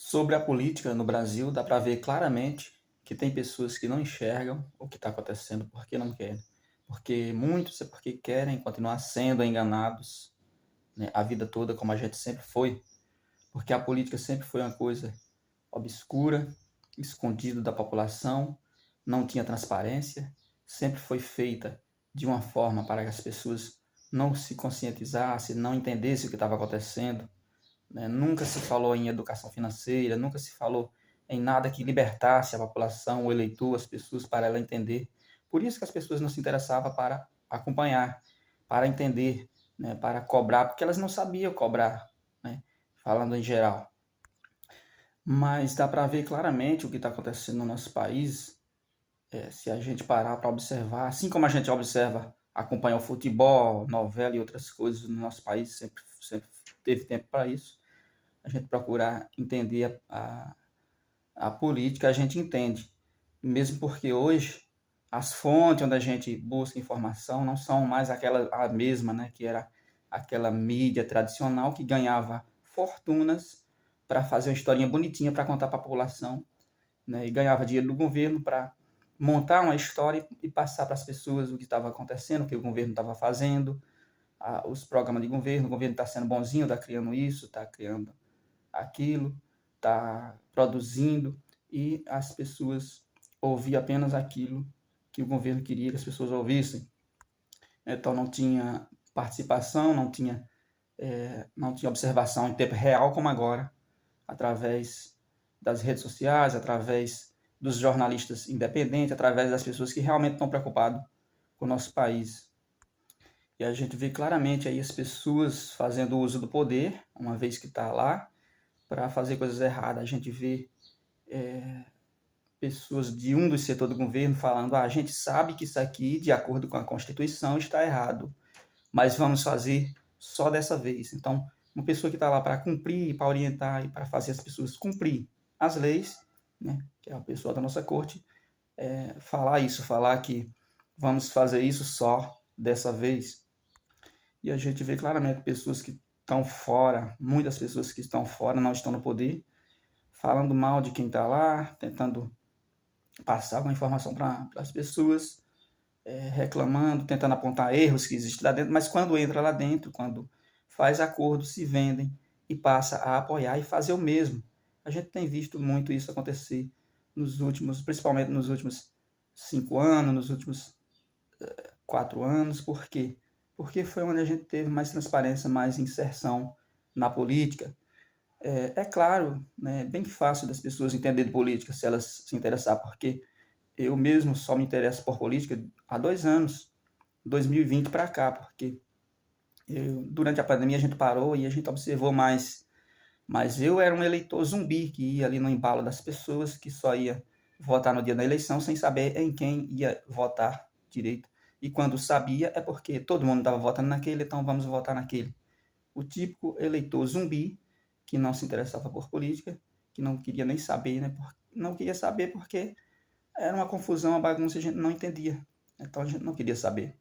Sobre a política no Brasil, dá para ver claramente que tem pessoas que não enxergam o que está acontecendo porque não querem. Porque muitos é porque querem continuar sendo enganados, né, a vida toda, como a gente sempre foi, porque a política sempre foi uma coisa obscura, escondida da população, não tinha transparência, sempre foi feita de uma forma para que as pessoas não se conscientizassem, não entendessem o que estava acontecendo, né? Nunca se falou em educação financeira, nunca se falou em nada que libertasse a população, o eleitor, as pessoas, para ela entender. Por isso que as pessoas não se interessavam para acompanhar, para entender, né, para cobrar, porque elas não sabiam cobrar, né, falando em geral. Mas dá para ver claramente o que está acontecendo no nosso país, se a gente parar para observar, assim como a gente observa, acompanha o futebol, novela e outras coisas no nosso país, sempre teve tempo para isso, a gente procurar entender a política, a gente entende. Mesmo porque hoje as fontes onde a gente busca informação não são mais a mesma, né, que era aquela mídia tradicional que ganhava fortunas para fazer uma historinha bonitinha para contar para a população, né, e ganhava dinheiro do governo para montar uma história e passar para as pessoas o que estava acontecendo, o que o governo estava fazendo, os programas de governo, o governo está sendo bonzinho, está criando isso, está criando aquilo, está produzindo, e as pessoas ouviam apenas aquilo que o governo queria que as pessoas ouvissem. Então não tinha participação, não tinha observação em tempo real como agora, através das redes sociais, através dos jornalistas independentes, através das pessoas que realmente estão preocupadas com o nosso país. E a gente vê claramente aí as pessoas fazendo uso do poder, uma vez que está lá, para fazer coisas erradas. A gente vê pessoas de um dos setores do governo falando: a gente sabe que isso aqui, de acordo com a Constituição, está errado, mas vamos fazer só dessa vez. Então, uma pessoa que está lá para cumprir, para orientar e para fazer as pessoas cumprir as leis, né, que é a pessoa da nossa corte, falar que vamos fazer isso só dessa vez. E a gente vê claramente pessoas que estão fora, muitas pessoas que estão fora, não estão no poder, falando mal de quem está lá, tentando passar uma informação para as pessoas, reclamando, tentando apontar erros que existem lá dentro, mas quando entra lá dentro, quando faz acordo, se vendem e passa a apoiar e fazer o mesmo. A gente tem visto muito isso acontecer principalmente nos últimos 5 anos, nos últimos 4 anos. Por quê? Porque foi onde a gente teve mais transparência, mais inserção na política. É claro, né, é bem fácil das pessoas entenderem de política se elas se interessar, porque eu mesmo só me interesso por política há 2 anos, 2020 para cá, porque durante a pandemia a gente parou e a gente observou mais. Mas eu era um eleitor zumbi que ia ali no embalo das pessoas, que só ia votar no dia da eleição sem saber em quem ia votar direito. E quando sabia é porque todo mundo estava votando naquele, então vamos votar naquele. O típico eleitor zumbi que não se interessava por política, que não queria nem saber, né? Não queria saber porque era uma confusão, uma bagunça, a gente não entendia. Então a gente não queria saber.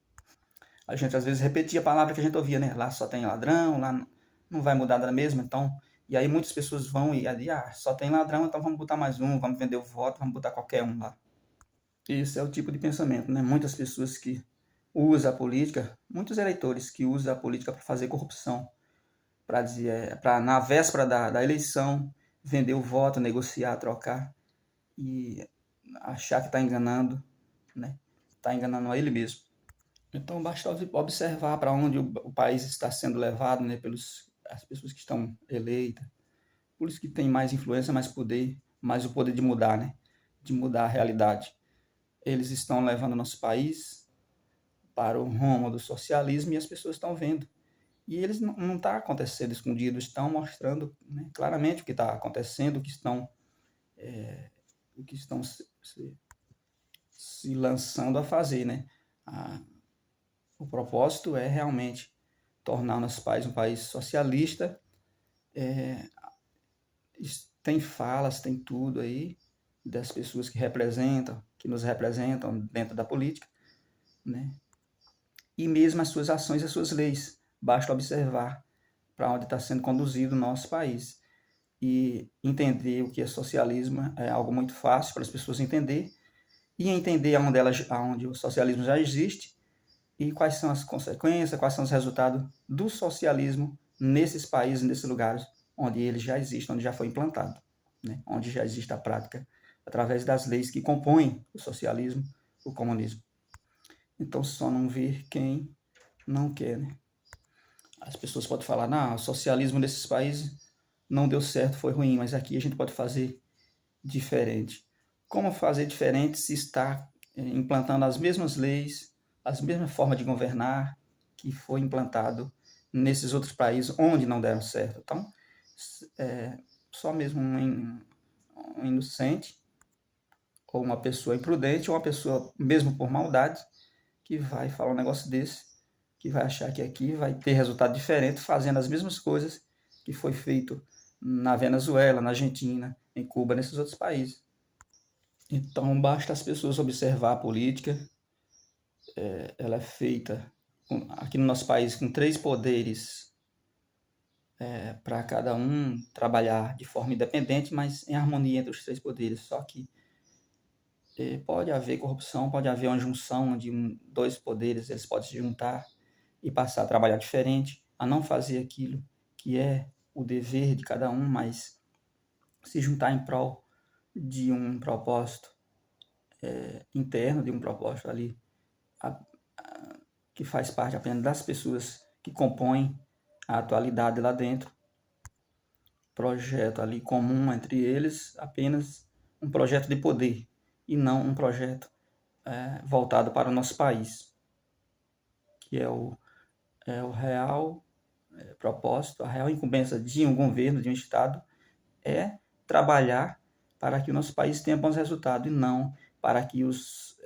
A gente às vezes repetia a palavra que a gente ouvia, né? Lá só tem ladrão, lá não vai mudar nada mesmo, então. E aí muitas pessoas vão e ali, só tem ladrão, então vamos botar mais um, vamos vender o voto, vamos botar qualquer um lá. Esse é o tipo de pensamento, né? Muitas pessoas que usam a política, muitos eleitores que usam a política para fazer corrupção, para dizer, para na véspera da eleição vender o voto, negociar, trocar e achar que está enganando, né? Está enganando a ele mesmo. Então basta observar para onde o país está sendo levado, né, pelos as pessoas que estão eleitas, por isso que tem mais influência, mais poder, mais o poder de mudar, né, de mudar a realidade. Eles estão levando o nosso país para o rumo do socialismo e as pessoas estão vendo. E eles não está acontecendo escondido, estão mostrando, né, claramente o que está acontecendo, o que estão se lançando a fazer, né. A, o propósito é realmente tornar o nosso país um país socialista. Tem falas, tem tudo aí das pessoas que nos representam dentro da política, né? E mesmo as suas ações e as suas leis. Basta observar para onde está sendo conduzido o nosso país. e entender o que é socialismo é algo muito fácil para as pessoas entender e entender aonde o socialismo já existe e quais são as consequências, quais são os resultados do socialismo nesses países, nesses lugares onde ele já existe, onde já foi implantado, né? Onde já existe a prática através das leis que compõem o socialismo, o comunismo. Então, só não ver quem não quer, né? As pessoas podem falar, não, o socialismo nesses países não deu certo, foi ruim, mas aqui a gente pode fazer diferente. Como fazer diferente se está implantando as mesmas leis, as mesmas formas de governar que foi implantado nesses outros países onde não deram certo? Então, só mesmo um inocente, ou uma pessoa imprudente, ou uma pessoa, mesmo por maldade, que vai falar um negócio desse, que vai achar que aqui vai ter resultado diferente fazendo as mesmas coisas que foi feito na Venezuela, na Argentina, em Cuba, nesses outros países. Então, basta as pessoas observar a política. Ela é feita aqui no nosso país com 3 poderes, para cada um trabalhar de forma independente, mas em harmonia entre os 3 poderes. Só que pode haver corrupção, pode haver uma junção onde 2 poderes eles podem se juntar e passar a trabalhar diferente, a não fazer aquilo que é o dever de cada um, mas se juntar em prol de um propósito interno, de um propósito ali a, que faz parte apenas das pessoas que compõem a atualidade lá dentro. Projeto ali comum entre eles, apenas um projeto de poder e não um projeto voltado para o nosso país, que é o real propósito, a real incumbência de um governo, de um Estado, é trabalhar para que o nosso país tenha bons resultados e não para que os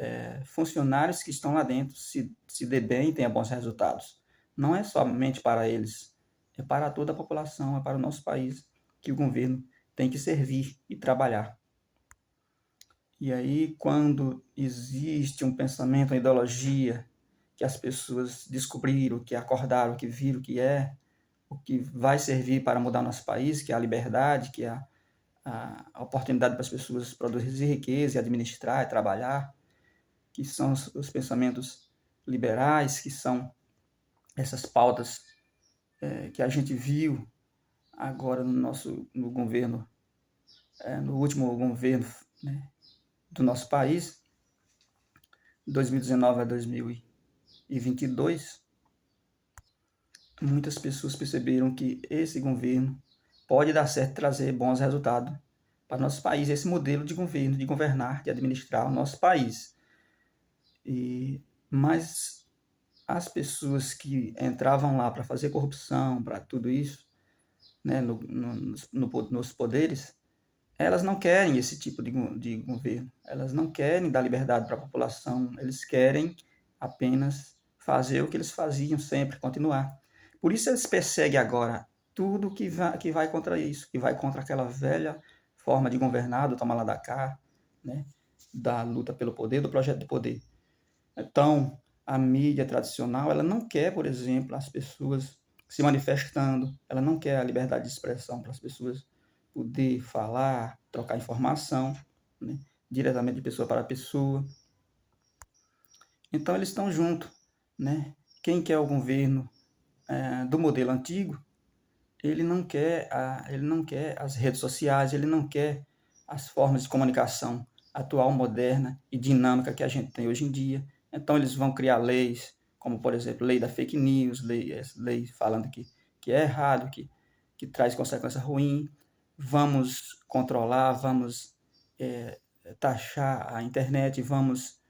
funcionários que estão lá dentro se dê bem e tenham bons resultados. Não é somente para eles, é para toda a população, é para o nosso país que o governo tem que servir e trabalhar. E aí, quando existe um pensamento, uma ideologia que as pessoas descobriram, que acordaram, que viram que é o que vai servir para mudar nosso país, que é a liberdade, que é a oportunidade para as pessoas produzir riqueza e administrar e trabalhar, que são os pensamentos liberais, que são essas pautas que a gente viu agora no governo, no último governo, né, do nosso país, 2019 a 2022, muitas pessoas perceberam que esse governo pode dar certo e trazer bons resultados para o nosso país, esse modelo de governo, de governar, de administrar o nosso país. Mas as pessoas que entravam lá para fazer corrupção, para tudo isso, né, nos poderes, elas não querem esse tipo de governo. Elas não querem dar liberdade para a população. Eles querem apenas fazer o que eles faziam sempre, continuar. Por isso eles perseguem agora tudo que vai contra isso, que vai contra aquela velha forma de governar, do toma lá da cá, né, da luta pelo poder, do projeto de poder. Então, a mídia tradicional, ela não quer, por exemplo, as pessoas se manifestando, ela não quer a liberdade de expressão para as pessoas poder falar, trocar informação, né, diretamente de pessoa para pessoa. Então, eles estão juntos, né? Quem quer o governo do modelo antigo, ele não quer as redes sociais, ele não quer as formas de comunicação atual, moderna e dinâmica que a gente tem hoje em dia. Então eles vão criar leis, como por exemplo, lei da fake news, lei falando que é errado, que traz consequência ruim. Vamos controlar, vamos taxar a internet, vamos...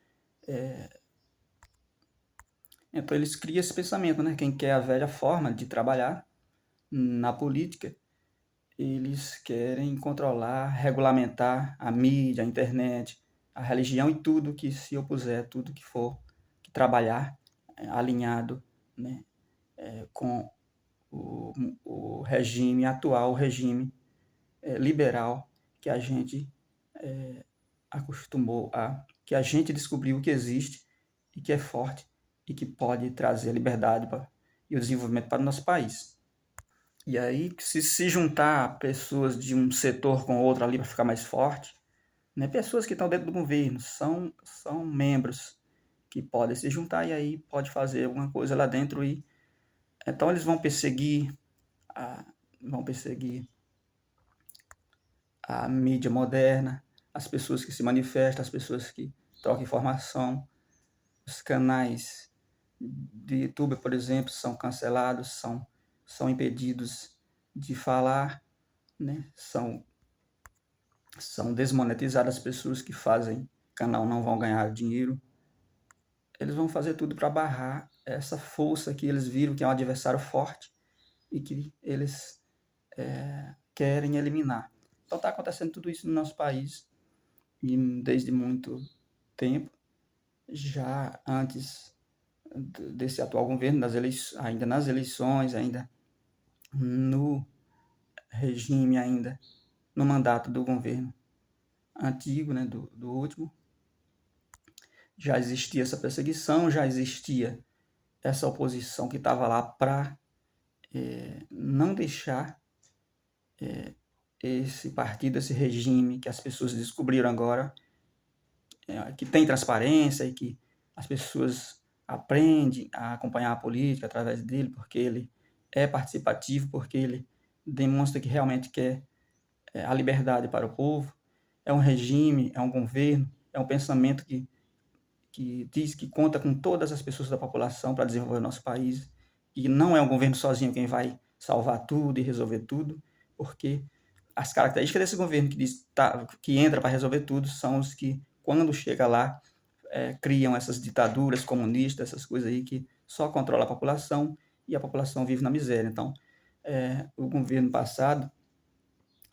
Então eles criam esse pensamento, né? Quem quer a velha forma de trabalhar na política, eles querem controlar, regulamentar a mídia, a internet, a religião e tudo que se opuser, tudo que for que trabalhar alinhado, né, com o regime atual, o regime liberal que a gente acostumou que a gente descobriu que existe e que é forte e que pode trazer a liberdade e o desenvolvimento para o nosso país. E aí, se juntar pessoas de um setor com outro ali para ficar mais forte, né? Pessoas que estão dentro do governo, são membros que podem se juntar e aí pode fazer alguma coisa lá dentro e então eles a, vão perseguir a mídia moderna, as pessoas que se manifestam, as pessoas que trocam informação, os canais de YouTube, por exemplo, são cancelados, são impedidos de falar, né? São desmonetizadas as pessoas que fazem canal não vão ganhar dinheiro. Eles vão fazer tudo para barrar essa força que eles viram que é um adversário forte e que eles querem eliminar. Então está acontecendo tudo isso no nosso país e desde muito tempo, já antes desse atual governo, ainda nas eleições, ainda no regime, ainda no mandato do governo antigo, né, do último, já existia essa perseguição, já existia essa oposição que estava lá para não deixar esse partido, esse regime que as pessoas descobriram agora, que tem transparência e que as pessoas aprendem a acompanhar a política através dele, porque ele é participativo, porque ele demonstra que realmente quer a liberdade para o povo. É um regime, é um governo, é um pensamento que diz que conta com todas as pessoas da população para desenvolver o nosso país, e não é um governo sozinho quem vai salvar tudo e resolver tudo, porque as características desse governo que entra para resolver tudo são os que, quando chega lá, criam essas ditaduras comunistas, essas coisas aí que só controla a população e a população vive na miséria. Então, o governo passado,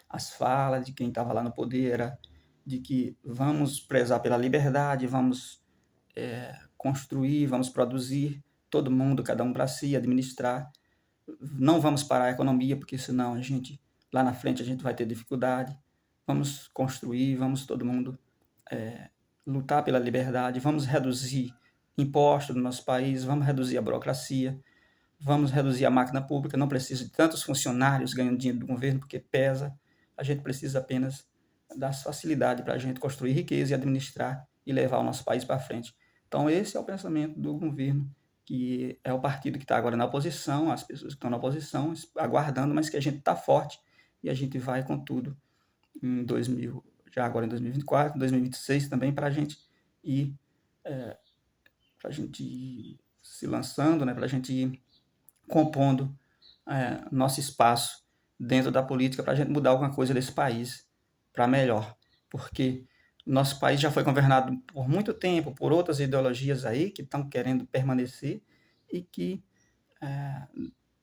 as falas de quem estava lá no poder era de que vamos prezar pela liberdade, vamos construir, vamos produzir, todo mundo, cada um para si, administrar. Não vamos parar a economia, porque senão lá na frente a gente vai ter dificuldade. Vamos construir, vamos todo mundo lutar pela liberdade, vamos reduzir impostos no nosso país, vamos reduzir a burocracia, vamos reduzir a máquina pública, não precisa de tantos funcionários ganhando dinheiro do governo, porque pesa. A gente precisa apenas dar facilidade para a gente construir riqueza e administrar e levar o nosso país para frente. Então, esse é o pensamento do governo, que é o partido que está agora na oposição, as pessoas que estão na oposição, aguardando, mas que a gente está forte e a gente vai com tudo em 2000, já agora em 2024, 2026 também, para a gente ir, para a gente ir se lançando, né, para a gente ir compondo nosso espaço dentro da política para a gente mudar alguma coisa desse país para melhor. Porque nosso país já foi governado por muito tempo por outras ideologias aí que estão querendo permanecer e que, é,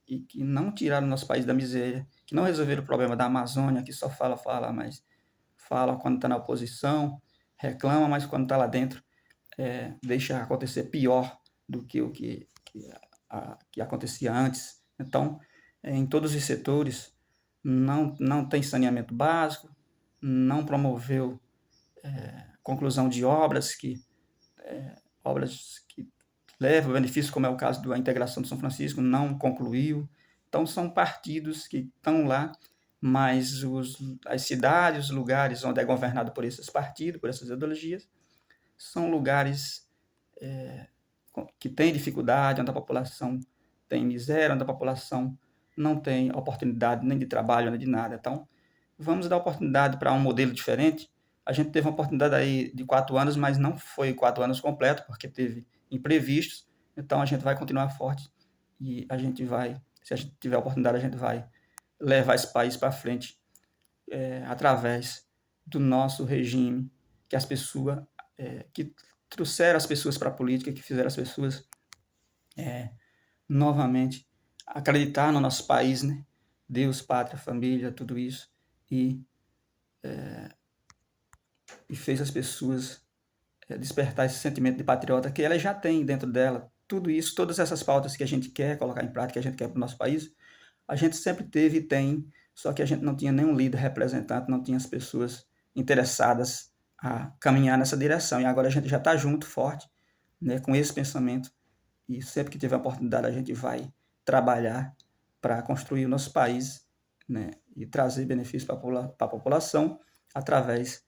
e que não tiraram nosso país da miséria, que não resolveram o problema da Amazônia, que só fala, mas fala quando está na oposição, reclama, mas quando está lá dentro deixa acontecer pior do que que acontecia antes. Então, em todos os setores, não tem saneamento básico, não promoveu conclusão de obras que levam benefício, como é o caso da integração de São Francisco, não concluiu. Então, são partidos que estão lá, mas as cidades, os lugares onde é governado por esses partidos, por essas ideologias, são lugares que têm dificuldade, onde a população tem miséria, onde a população não tem oportunidade nem de trabalho, nem de nada. Então, vamos dar oportunidade para um modelo diferente. A gente teve uma oportunidade aí de 4 anos, mas não foi 4 anos completo, porque teve imprevistos. Então, a gente vai continuar forte e a gente vai, se a gente tiver a oportunidade, a gente vai levar esse país para frente através do nosso regime, que as pessoas, que trouxeram as pessoas para a política, que fizeram as pessoas novamente acreditar no nosso país, né? Deus, pátria, família, tudo isso. E fez as pessoas despertar esse sentimento de patriota que ela já tem dentro dela. Tudo isso, todas essas pautas que a gente quer colocar em prática, que a gente quer para o nosso país, a gente sempre teve e tem, só que a gente não tinha nenhum líder representante, não tinha as pessoas interessadas a caminhar nessa direção. E agora a gente já está junto, forte, né, com esse pensamento. E sempre que tiver oportunidade, a gente vai trabalhar para construir o nosso país, né, e trazer benefícios para a população através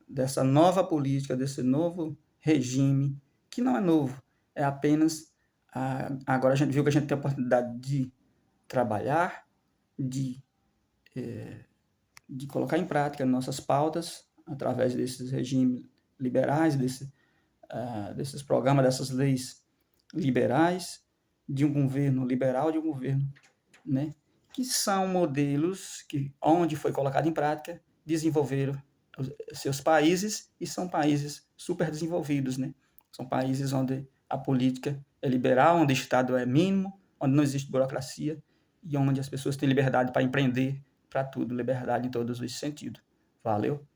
dessa nova política, desse novo regime, que não é novo, é apenas. Agora a gente viu que a gente tem a oportunidade de trabalhar, de, de colocar em prática nossas pautas através desses regimes liberais, desses programas, dessas leis liberais, de um governo liberal, de um governo, né, que são modelos que, onde foi colocado em prática, desenvolveram seus países e são países super desenvolvidos, né? São países onde a política é liberal, onde o Estado é mínimo, onde não existe burocracia e onde as pessoas têm liberdade para empreender, para tudo, liberdade em todos os sentidos. Valeu?